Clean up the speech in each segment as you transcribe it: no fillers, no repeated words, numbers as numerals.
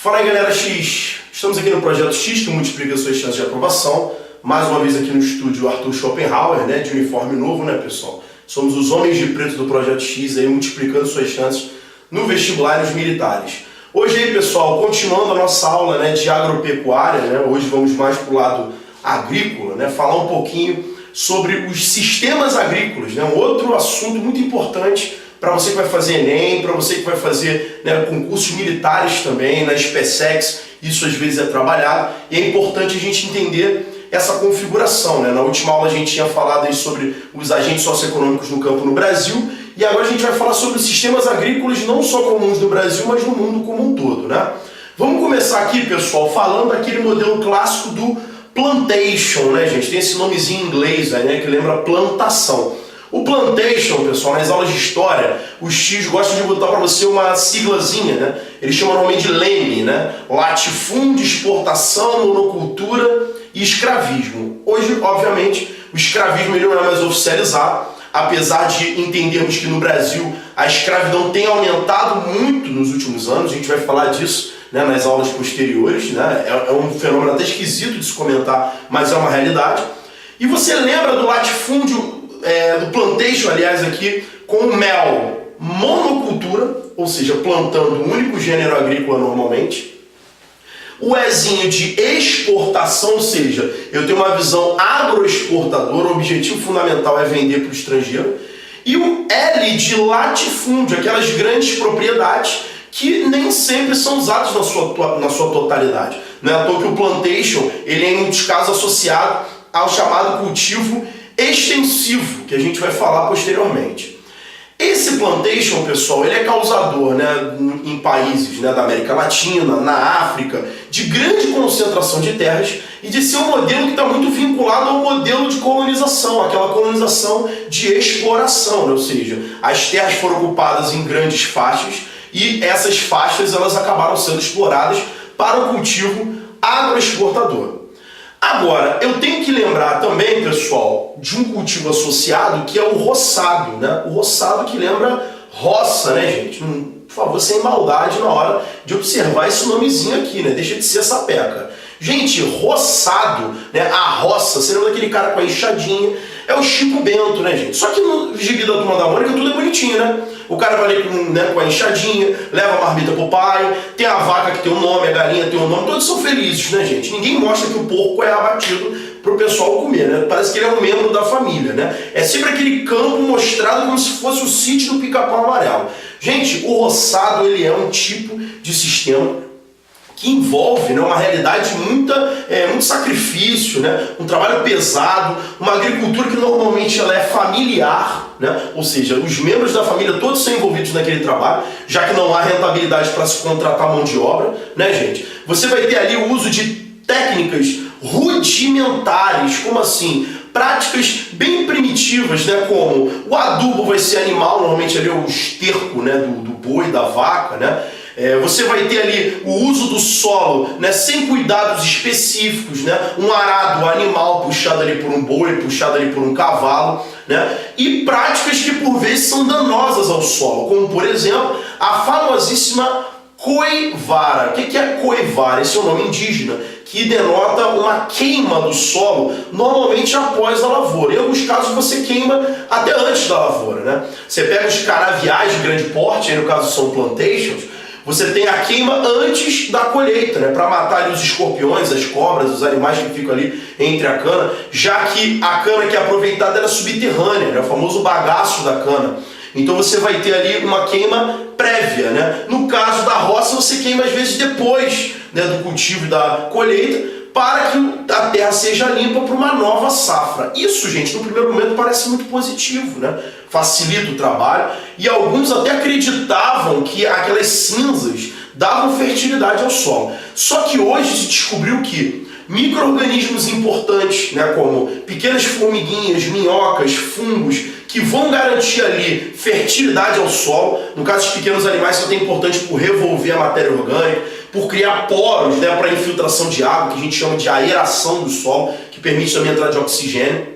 Fala aí, galera X! Estamos aqui no Projeto X, que multiplica suas chances de aprovação. Mais uma vez aqui no estúdio Arthur Schopenhauer, de uniforme novo, pessoal? Somos os homens de preto do Projeto X, aí, multiplicando suas chances no vestibular e nos militares. Hoje aí, pessoal, continuando a nossa aula de agropecuária, hoje vamos mais para o lado agrícola, falar um pouquinho sobre os sistemas agrícolas, um outro assunto muito importante para você que vai fazer Enem, para você que vai fazer concursos militares também, na SpaceX, isso às vezes é trabalhado, e é importante a gente entender essa configuração. Na última aula a gente tinha falado aí sobre os agentes socioeconômicos no campo no Brasil, e agora a gente vai falar sobre os sistemas agrícolas não só comuns no Brasil, mas no mundo como um todo. Vamos começar aqui, pessoal, falando daquele modelo clássico do plantation, gente? Tem esse nomezinho em inglês, que lembra plantação. O plantation, pessoal, nas aulas de história, os X gostam de botar para você uma siglazinha, Eles chamam normalmente de LEME, Latifúndio, exportação, monocultura e escravismo. Hoje, obviamente, o escravismo ele não é mais oficializado, apesar de entendermos que no Brasil a escravidão tem aumentado muito nos últimos anos, a gente vai falar disso nas aulas posteriores, É um fenômeno até esquisito de se comentar, mas é uma realidade. E você lembra do latifúndio, do plantation, aliás, aqui, com o mel, monocultura, ou seja, plantando um único gênero agrícola normalmente. O Ezinho de exportação, ou seja, eu tenho uma visão agroexportadora, o objetivo fundamental é vender para o estrangeiro. E o L de latifúndio, aquelas grandes propriedades que nem sempre são usadas na sua totalidade. Não é à toa que o plantation ele é, em muitos casos, associado ao chamado cultivo extensivo, que a gente vai falar posteriormente. Esse plantation, pessoal, ele é causador em países da América Latina, na África, de grande concentração de terras e de ser um modelo que está muito vinculado ao modelo de colonização, aquela colonização de exploração, ou seja, as terras foram ocupadas em grandes faixas e essas faixas elas acabaram sendo exploradas para o cultivo agroexportador. Agora, eu tenho que lembrar também, pessoal, de um cultivo associado que é o roçado, O roçado que lembra roça, gente? Por favor, sem maldade na hora de observar esse nomezinho aqui, Deixa de ser sapeca. Gente, roçado, a roça, você lembra daquele cara com a enxadinha? É o Chico Bento, gente? Só que no gibi da Turma da Mônica tudo é bonitinho, O cara vai ali com a enxadinha, leva a marmita pro pai, tem a vaca que tem um nome, a galinha tem um nome, todos são felizes, gente? Ninguém mostra que o porco é abatido pro pessoal comer, Parece que ele é um membro da família, É sempre aquele campo mostrado como se fosse o sítio do Pica-Pau Amarelo. Gente, o roçado, ele é um tipo de sistema que envolve uma realidade de muito sacrifício, um trabalho pesado, uma agricultura que normalmente ela é familiar, ou seja, os membros da família todos são envolvidos naquele trabalho, já que não há rentabilidade para se contratar mão de obra, gente? Você vai ter ali o uso de técnicas rudimentares, como assim? Práticas bem primitivas, como o adubo vai ser animal, normalmente ali é o esterco do boi, da vaca, você vai ter ali o uso do solo sem cuidados específicos, um arado animal puxado ali por um boi, puxado ali por um cavalo, e práticas que por vezes são danosas ao solo, como por exemplo a famosíssima coivara. O que é coivara? Esse é o nome indígena, que denota uma queima do solo, normalmente após a lavoura. Em alguns casos você queima até antes da lavoura. Você pega os canaviais de grande porte, aí no caso são plantations, você tem a queima antes da colheita, para matar ali os escorpiões, as cobras, os animais que ficam ali entre a cana, já que a cana que é aproveitada era subterrânea, o famoso bagaço da cana. Então você vai ter ali uma queima prévia, No caso da roça, você queima às vezes depois do cultivo e da colheita, para que a terra seja limpa para uma nova safra. Isso, gente, no primeiro momento parece muito positivo, Facilita o trabalho, e alguns até acreditavam que aquelas cinzas davam fertilidade ao solo. Só que hoje se descobriu que micro-organismos importantes, como pequenas formiguinhas, minhocas, fungos, que vão garantir ali fertilidade ao solo. No caso dos pequenos animais, isso é importante por revolver a matéria orgânica, por criar poros para infiltração de água, que a gente chama de aeração do solo, que permite também a entrada de oxigênio.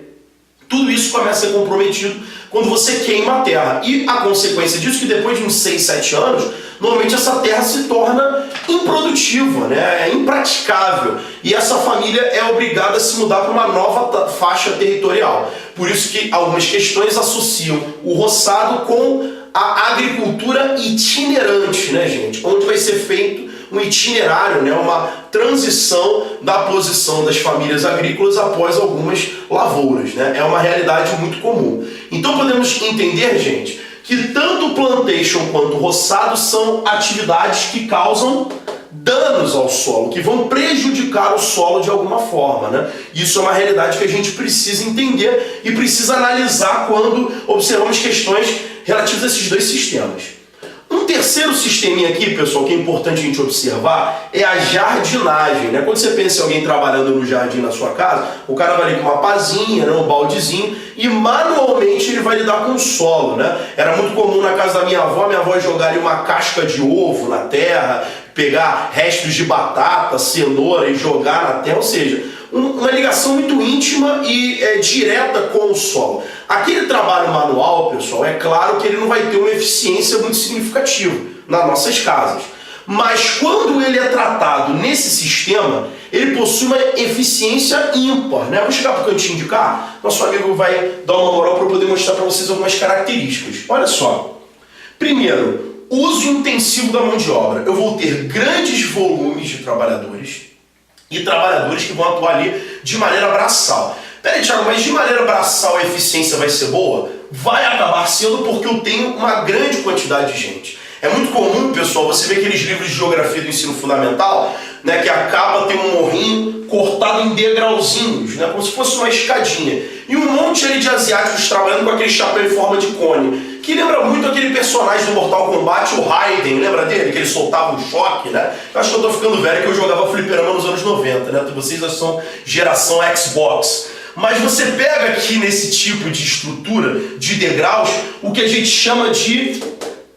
Tudo isso começa a ser comprometido quando você queima a terra. E a consequência disso é que depois de uns 6, 7 anos, normalmente essa terra se torna improdutiva, né? É impraticável. E essa família é obrigada a se mudar para uma nova faixa territorial. Por isso que algumas questões associam o roçado com a agricultura itinerante, né, gente? Onde vai ser feito um itinerário, né, uma transição da posição das famílias agrícolas após algumas lavouras, né? É uma realidade muito comum. Então podemos entender, gente, que tanto o plantation quanto o roçado são atividades que causam danos ao solo, que vão prejudicar o solo de alguma forma, né? Isso é uma realidade que a gente precisa entender e precisa analisar quando observamos questões relativas a esses dois sistemas. Um terceiro sisteminha aqui, pessoal, que é importante a gente observar é a jardinagem, né? Quando você pensa em alguém trabalhando no jardim na sua casa, o cara vai ali com uma pazinha, né, um baldezinho, e manualmente ele vai lidar com o solo, né? Era muito comum na casa da minha avó jogar ali uma casca de ovo na terra, pegar restos de batata, cenoura e jogar na terra, ou seja, uma ligação muito íntima e direta com o solo. Aquele trabalho manual, pessoal, é claro que ele não vai ter uma eficiência muito significativa nas nossas casas. Mas quando ele é tratado nesse sistema, ele possui uma eficiência ímpar, né? Vou chegar para o cantinho de cá, nosso amigo vai dar uma moral para eu poder mostrar para vocês algumas características. Olha só. Primeiro, uso intensivo da mão de obra. Eu vou ter grandes volumes de trabalhadores e trabalhadores que vão atuar ali de maneira braçal. Peraí, Thiago, mas de maneira braçal a eficiência vai ser boa? Vai acabar sendo porque eu tenho uma grande quantidade de gente. É muito comum, pessoal, você ver aqueles livros de geografia do ensino fundamental, né, que acaba tem um morrinho cortado em degrauzinhos, né, como se fosse uma escadinha. E um monte ali de asiáticos trabalhando com aquele chapéu em forma de cone, que lembra muito aquele personagem do Mortal Kombat, o Raiden, lembra dele? Que ele soltava um choque, né? Eu acho que eu tô ficando velho, que eu jogava fliperama nos anos 90, né? Vocês já são geração Xbox. Mas você pega aqui nesse tipo de estrutura, de degraus, o que a gente chama de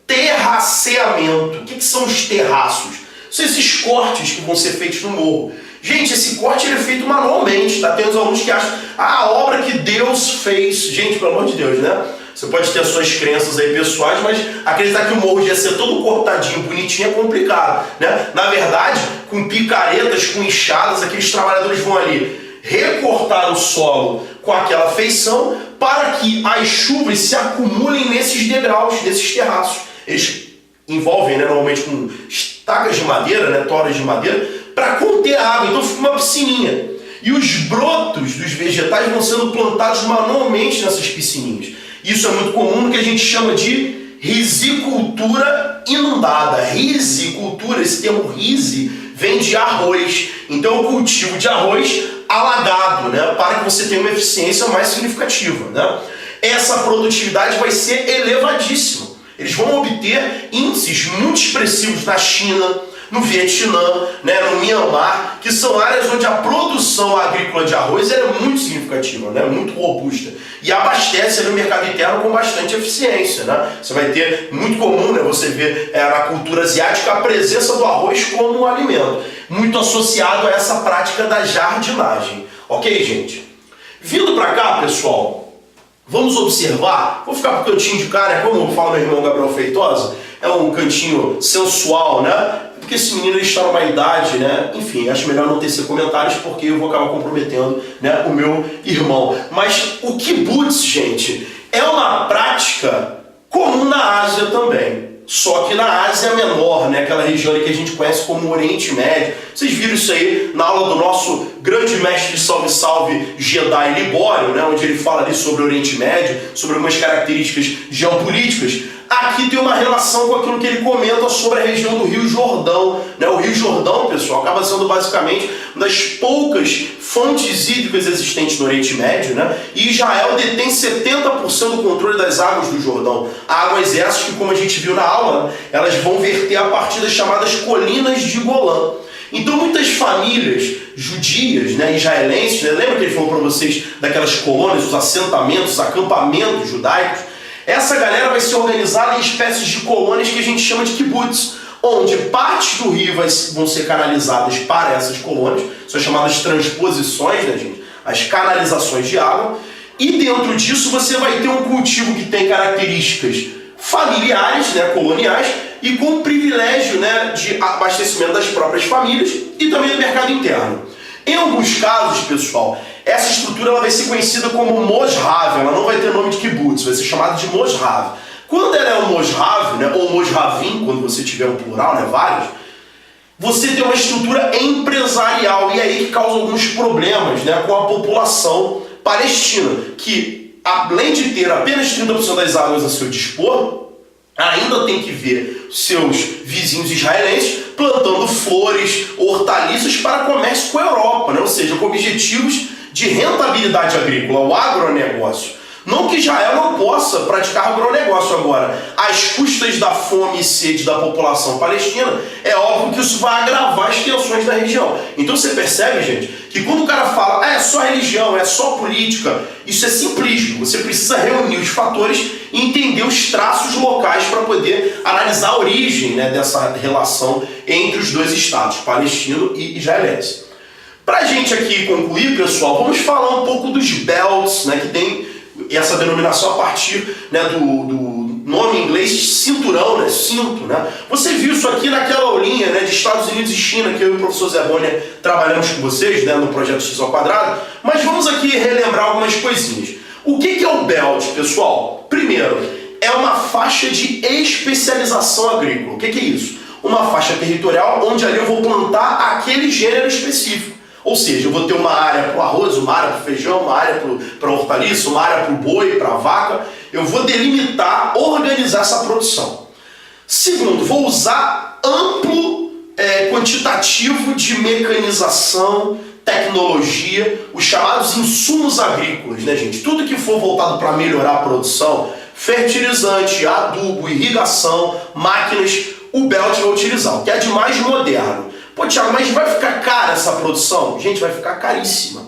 terraceamento. O que são os terraços? São esses cortes que vão ser feitos no morro. Gente, esse corte ele é feito manualmente, tá? Tem uns alunos que acham, a obra que Deus fez. Gente, pelo amor de Deus, né? Você pode ter as suas crenças aí pessoais, mas acreditar que o morro ia ser todo cortadinho, bonitinho, é complicado, né? Na verdade, com picaretas, com enxadas, aqueles trabalhadores vão ali recortar o solo com aquela feição para que as chuvas se acumulem nesses degraus, nesses terraços. Eles envolvem, né, normalmente com estacas de madeira, né, toras de madeira, para conter a água. Então fica uma piscininha. E os brotos dos vegetais vão sendo plantados manualmente nessas piscininhas. Isso é muito comum no que a gente chama de risicultura inundada. Risicultura, esse termo risi, vem de arroz. Então o cultivo de arroz alagado, né, para que você tenha uma eficiência mais significativa, né? Essa produtividade vai ser elevadíssima. Eles vão obter índices muito expressivos na China, no Vietnã, né, no Mianmar, que são áreas onde a produção agrícola de arroz é muito significativa, né, muito robusta, e abastece ali o mercado interno com bastante eficiência, né? Você vai ter, muito comum, né, você ver na cultura asiática a presença do arroz como um alimento, muito associado a essa prática da jardinagem. Ok, gente? Vindo para cá, pessoal, vamos observar, vou ficar pro cantinho de cá, né, como fala meu irmão Gabriel Feitosa, é um cantinho sensual, né? Porque esse menino ele está numa idade, né? Enfim, acho melhor não tecer comentários porque eu vou acabar comprometendo, né, o meu irmão. Mas o kibbutz, gente, é uma prática comum na Ásia também. Só que na Ásia menor, né? Aquela região ali que a gente conhece como Oriente Médio. Vocês viram isso aí na aula do nosso grande mestre de Salve Salve, Jedi Libório, né? Onde ele fala ali sobre o Oriente Médio, sobre algumas características geopolíticas. Aqui tem uma relação com aquilo que ele comenta sobre a região do Rio Jordão, né? O Rio Jordão, pessoal, acaba sendo basicamente uma das poucas fontes hídricas existentes no Oriente Médio, né? E Israel detém 70% do controle das águas do Jordão. Águas essas que, como a gente viu na aula, né, elas vão verter a partir das chamadas colinas de Golã. Então muitas famílias judias, né, israelenses, né, lembra que ele falou para vocês daquelas colônias, os assentamentos, os acampamentos judaicos? Essa galera vai se organizar em espécies de colônias que a gente chama de kibbutz, onde partes do rio vão ser canalizadas para essas colônias, são chamadas transposições, né, gente? As canalizações de água, E dentro disso você vai ter um cultivo que tem características familiares, né, coloniais, e com privilégio, né, de abastecimento das próprias famílias e também do mercado interno. Em alguns casos, pessoal, essa estrutura ela vai ser conhecida como moshav, ela não vai ter nome de kibbutz, vai ser chamada de moshav. Quando ela é um moshav, né, ou moshavim, quando você tiver um plural, né, vários, você tem uma estrutura empresarial, e é aí que causa alguns problemas, né, com a população palestina, que além de ter apenas 30% das águas a seu dispor, ainda tem que ver seus vizinhos israelenses plantando flores, hortaliças para comércio com a Europa, né? Ou seja, com objetivos de rentabilidade agrícola, o agronegócio. Não que Israel não possa praticar agronegócio agora, às custas da fome e sede da população palestina, é óbvio que isso vai agravar as tensões da região. Então você percebe, gente, que quando o cara fala, é só religião, é só política, isso é simplismo. Você precisa reunir os fatores e entender os traços locais para poder analisar a origem, né, dessa relação entre os dois estados, palestino e israelense. Para a gente aqui concluir, pessoal, vamos falar um pouco dos belts, né, que tem essa denominação a partir, né, do nome em inglês cinturão, né, cinto, né? Você viu isso aqui naquela aulinha, né, de Estados Unidos e China que eu e o professor Zé Bonner trabalhamos com vocês, né, no projeto X ao quadrado, mas vamos aqui relembrar algumas coisinhas. O que é o belt, pessoal? Primeiro, é uma faixa de especialização agrícola. O que é isso? Uma faixa territorial onde ali eu vou plantar aquele gênero específico. Ou seja, eu vou ter uma área para o arroz, uma área para o feijão, uma área para a hortaliça, uma área para o boi, para a vaca. Eu vou delimitar, organizar essa produção. Segundo, vou usar amplo quantitativo de mecanização, tecnologia, os chamados insumos agrícolas, né, gente? Tudo que for voltado para melhorar a produção, fertilizante, adubo, irrigação, máquinas, o Belt vai utilizar, o que é de mais moderno. Pô, Thiago, mas vai ficar cara essa produção? Gente, vai ficar caríssima.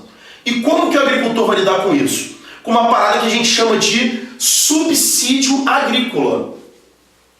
E como que o agricultor vai lidar com isso? Com uma parada que a gente chama de subsídio agrícola.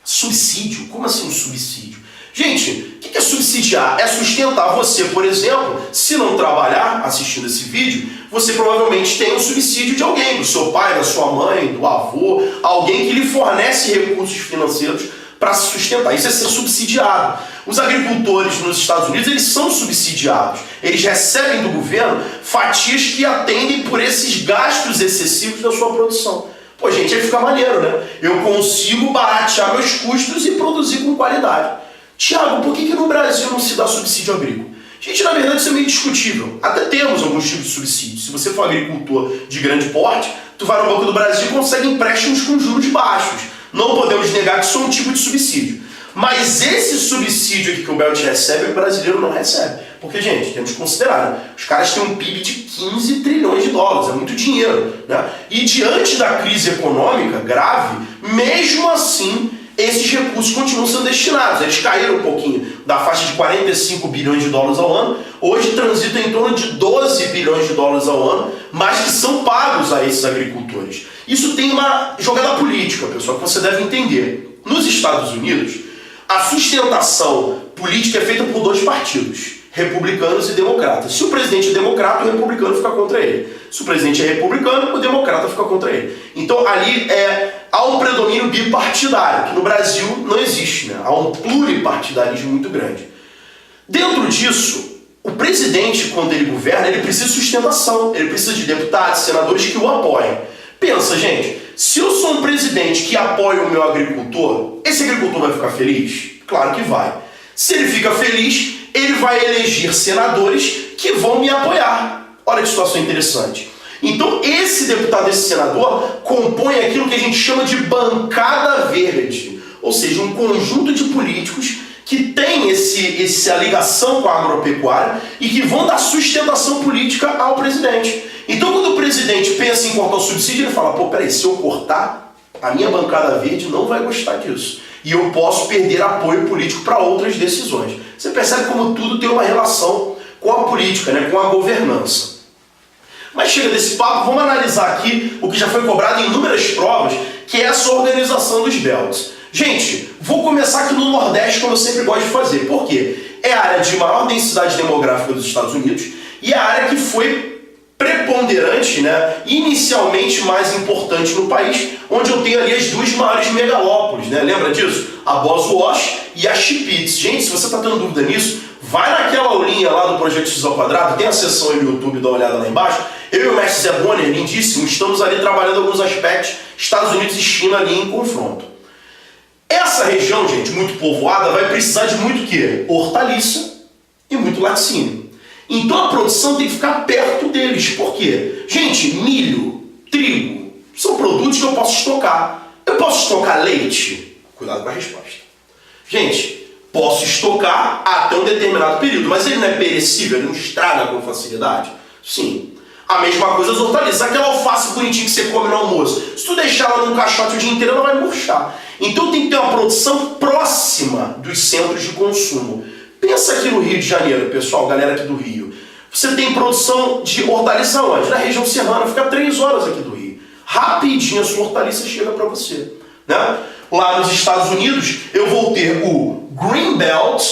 Subsídio? Como assim um subsídio? Gente, o que é subsidiar? É sustentar você, por exemplo, se não trabalhar assistindo esse vídeo, você provavelmente tem um subsídio de alguém, do seu pai, da sua mãe, do avô, alguém que lhe fornece recursos financeiros para se sustentar. Isso é ser subsidiado. Os agricultores nos Estados Unidos, eles são subsidiados. Eles recebem do governo fatias que atendem por esses gastos excessivos da sua produção. Pô, gente, aí fica maneiro, né? Eu consigo baratear meus custos e produzir com qualidade. Tiago, por que no Brasil não se dá subsídio agrícola? Gente, na verdade isso é meio discutível. Até temos alguns tipos de subsídio. Se você for agricultor de grande porte, tu vai no Banco do Brasil e consegue empréstimos com juros baixos. Não podemos negar que isso é um tipo de subsídio. Mas esse subsídio aqui que o Belt recebe, o brasileiro não recebe. Porque, gente, temos que considerar, né? Os caras têm um PIB de 15 trilhões de dólares, é muito dinheiro, né? E diante da crise econômica grave, mesmo assim, esses recursos continuam sendo destinados. Eles caíram um pouquinho da faixa de 45 bilhões de dólares ao ano, hoje transitam em torno de 12 bilhões de dólares ao ano, mas que são pagos a esses agricultores. Isso tem uma jogada política, pessoal, que você deve entender. Nos Estados Unidos, a sustentação política é feita por dois partidos, republicanos e democratas. Se o presidente é democrata, o republicano fica contra ele. Se o presidente é republicano, o democrata fica contra ele. Então ali há um predomínio bipartidário, que no Brasil não existe, né? Há um pluripartidarismo muito grande. Dentro disso, o presidente, quando ele governa, ele precisa de sustentação, ele precisa de deputados, senadores que o apoiem. Pensa, gente, se eu sou um presidente que apoia o meu agricultor, esse agricultor vai ficar feliz? Claro que vai. Se ele fica feliz, ele vai eleger senadores que vão me apoiar. Olha que situação interessante. Então, esse deputado, esse senador, compõe aquilo que a gente chama de bancada verde. Ou seja, um conjunto de políticos que tem essa ligação com a agropecuária e que vão dar sustentação política ao presidente. Então, quando o presidente pensa em cortar o subsídio, ele fala, pô, peraí, se eu cortar, a minha bancada verde não vai gostar disso. E eu posso perder apoio político para outras decisões. Você percebe como tudo tem uma relação com a política, né? Com a governança. Mas chega desse papo, vamos analisar aqui o que já foi cobrado em inúmeras provas, que é essa organização dos belts. Gente, vou começar aqui no Nordeste, como eu sempre gosto de fazer. Por quê? É a área de maior densidade demográfica dos Estados Unidos e a área que foi preponderante, né, inicialmente mais importante no país, onde eu tenho ali as duas maiores megalópolis, né? Lembra disso? A Boswash e a Chipits. Gente, se você está tendo dúvida nisso, vai naquela aulinha lá do Projeto X ao Quadrado, tem a seção aí no YouTube, dá uma olhada lá embaixo. Eu e o mestre Zé Bonner, lindíssimo, estamos ali trabalhando alguns aspectos, Estados Unidos e China ali em confronto. Essa região, gente, muito povoada, vai precisar de muito o quê? Hortaliça e muito laticínio. Então a produção tem que ficar perto deles. Por quê? Gente, milho, trigo, são produtos que eu posso estocar. Eu posso estocar leite? Cuidado com a resposta. Gente, posso estocar até um determinado período, mas ele não é perecível, ele não estraga com facilidade? Sim. A mesma coisa as hortaliças. Aquela alface bonitinha que você come no almoço, se tu deixar ela num caixote o dia inteiro, ela vai murchar. Então tem que ter uma produção próxima dos centros de consumo. Pensa aqui no Rio de Janeiro, pessoal, galera aqui do Rio. Você tem produção de hortaliça onde? Na região serrana, fica 3 horas aqui do Rio. Rapidinho a sua hortaliça chega para você, né? Lá nos Estados Unidos, eu vou ter o Green Belt,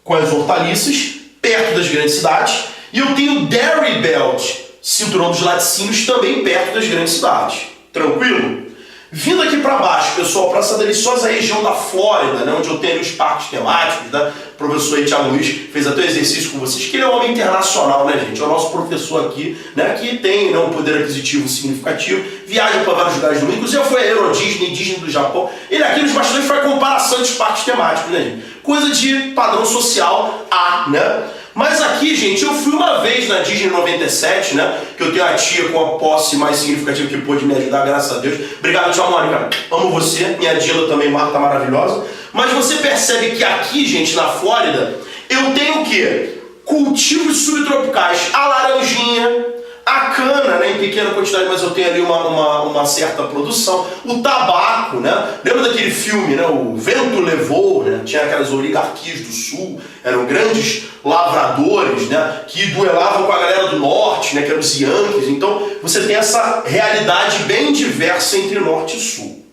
com as hortaliças, perto das grandes cidades, e eu tenho o Dairy Belt, cinturão dos laticínios, também perto das grandes cidades. Tranquilo? Vindo aqui para baixo, pessoal, para essa deliciosa região da Flórida, né, onde eu tenho os parques temáticos, né? O professor Thiago Luiz fez até o exercício com vocês, que ele é um homem internacional, né, gente? É o nosso professor aqui, né, que tem, né, um poder aquisitivo significativo, viaja para vários lugares do mundo, inclusive foi a Euro Disney, Disney do Japão. Ele aqui nos bastidores faz comparação dos parques temáticos, né, gente? Coisa de padrão social A, né? Mas aqui, gente, eu fui uma vez na Disney 97, né? Que eu tenho a tia com a posse mais significativa que pôde me ajudar, graças a Deus. Obrigado, tia Mônica. Amo você. Minha Dila também, Marta, maravilhosa. Mas você percebe que aqui, gente, na Flórida, eu tenho o quê? Cultivos subtropicais. A laranjinha, a cana, né, em pequena quantidade, mas eu tenho ali uma certa produção. O tabaco, né? Lembra daquele filme, né? O Vento Levou, né? Tinha aquelas oligarquias do sul, eram grandes lavradores, né? Que duelavam com a galera do norte, né? Que eram os Yankees. Então, você tem essa realidade bem diversa entre norte e sul.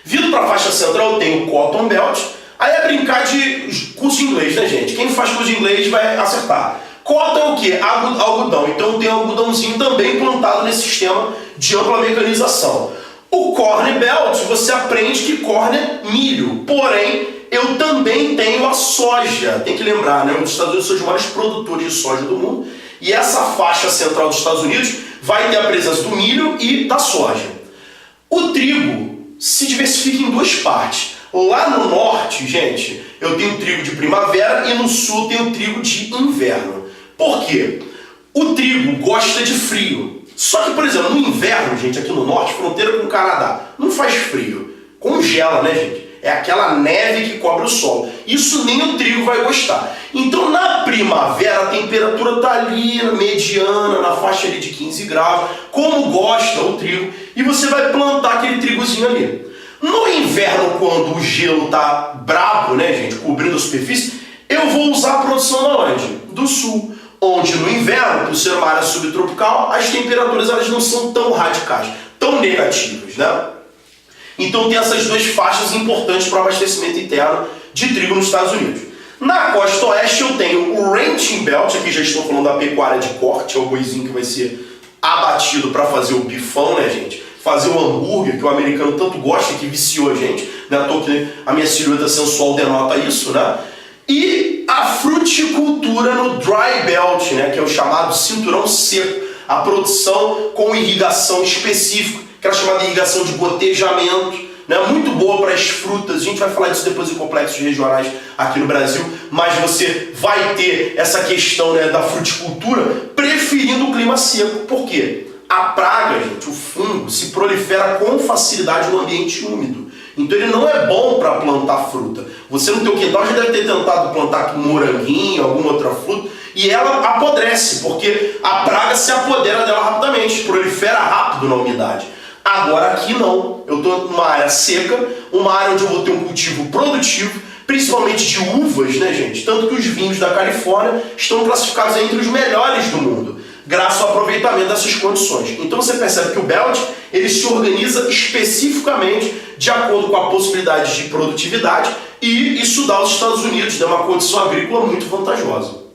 Vindo para a faixa central, eu tenho o Cotton Belt. Aí é brincar de curso de inglês, né, gente? Quem faz curso de inglês vai acertar. Cotton é o quê? Algodão. Então tem um algodãozinho também plantado nesse sistema de ampla mecanização. O Corn Belt, você aprende que corn é milho. Porém, eu também tenho a soja. Tem que lembrar, né? Os Estados Unidos são os maiores produtores de soja do mundo. E essa faixa central dos Estados Unidos vai ter a presença do milho e da soja. O trigo se diversifica em duas partes. Lá no norte, gente, eu tenho trigo de primavera e no sul eu tenho trigo de inverno. Por quê? O trigo gosta de frio. Só que, por exemplo, no inverno, gente, aqui no norte, fronteira com o Canadá, não faz frio. Congela, né, gente? É aquela neve que cobre o solo. Isso nem o trigo vai gostar. Então, na primavera, a temperatura está ali, mediana, na faixa ali de 15 graus, como gosta o trigo, e você vai plantar aquele trigozinho ali. No inverno, quando o gelo tá brabo, né, gente, cobrindo a superfície, eu vou usar a produção da onde? Do sul. Onde no inverno, por ser uma área subtropical, as temperaturas elas não são tão radicais, tão negativas, né? Então tem essas duas faixas importantes para o abastecimento interno de trigo nos Estados Unidos. Na costa oeste eu tenho o Ranching Belt, aqui já estou falando da pecuária de corte, é o boizinho que vai ser abatido para fazer o bifão, né, gente? Fazer o hambúrguer, que o americano tanto gosta, que viciou a gente, né? A minha silhueta sensual denota isso, né? E a fruticultura no Dry Belt, né, que é o chamado cinturão seco, a produção com irrigação específica, que é a chamada irrigação de gotejamento, né, muito boa para as frutas. A gente vai falar disso depois em complexos regionais aqui no Brasil, mas você vai ter essa questão, né, da fruticultura preferindo o clima seco. Por quê? A praga, gente, o fungo, se prolifera com facilidade no ambiente úmido. Então ele não é bom para plantar fruta. Você no teu quintal já deve ter tentado plantar um moranguinho, alguma outra fruta, e ela apodrece, porque a praga se apodera dela rapidamente, prolifera rápido na umidade. Agora aqui não. Eu estou numa área seca, uma área onde eu vou ter um cultivo produtivo, principalmente de uvas, né, gente? Tanto que os vinhos da Califórnia estão classificados entre os melhores do mundo, graças ao aproveitamento dessas condições. Então você percebe que o Belt ele se organiza especificamente de acordo com a possibilidade de produtividade, e isso dá aos Estados Unidos, né, uma condição agrícola muito vantajosa.